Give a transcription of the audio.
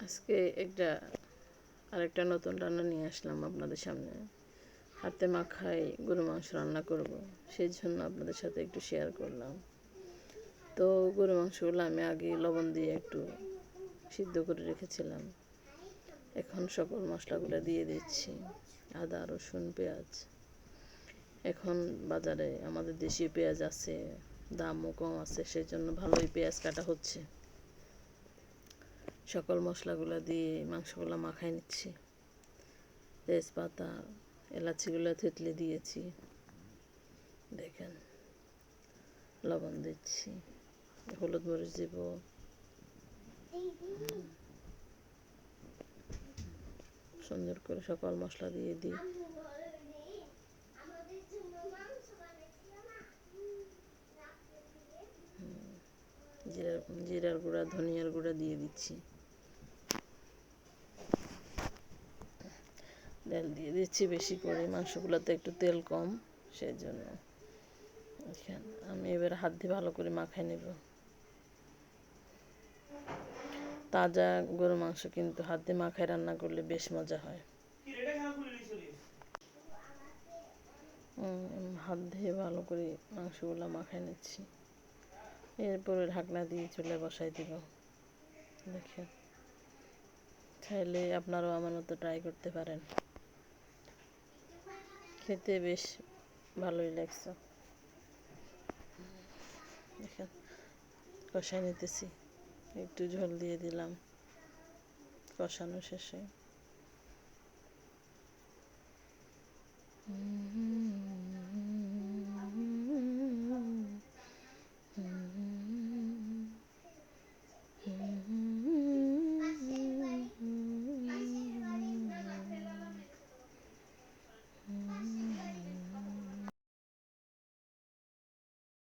আজকে আরেকটা নতুন রান্না নিয়ে আসলাম আপনাদের সামনে। হাতে মাখাই গরু মাংস রান্না করব, সেই জন্য আপনাদের সাথে একটু শেয়ার করলাম। তো গরু মাংসগুলো আমি আগে লবণ দিয়ে একটু সিদ্ধ করে রেখেছিলাম। এখন সকল মশলাগুলো দিয়ে দিচ্ছি, আদা, রসুন, পেঁয়াজ। এখন বাজারে আমাদের দেশীয় পেঁয়াজ আছে, দামও কম আছে, সেই জন্য ভালোই পেঁয়াজ কাটা হচ্ছে। সকল মশলাগুলো দিয়ে মাংসগুলো মাখাই নিচ্ছি। তেজপাতা, এলাচিগুলো থেতলে দিয়েছি, দেখেন। লবণ দিচ্ছি, হলুদ মরিচ দিব, সুন্দর করে সকল মশলা দিয়ে দিই। জিরার গুঁড়া, ধনিয়ার গুঁড়া দিয়ে দিচ্ছি, তেল দিয়ে দিচ্ছি বেশি করে, মাংসগুলোতে একটু তেল কম, সেই জন্য। আমি এবার হাত দিয়ে ভালো করে মাখাই নেব। তাজা গরু মাংস কিন্তু হাত দিয়ে মাখায় রান্না করলে বেশ মজা হয়। হাত দিয়ে ভালো করে মাংসগুলো মাখাই নিচ্ছি। এরপরে ঢাকনা দিয়ে চুলে বসাই দিব। দেখেন, চাইলে আপনারাও আমার মতো ট্রাই করতে পারেন। খেতে বেশ ভালোই লাগছে। দেখেন, কষাই নিতেছি, একটু ঝোল দিয়ে দিলাম। কষানো শেষে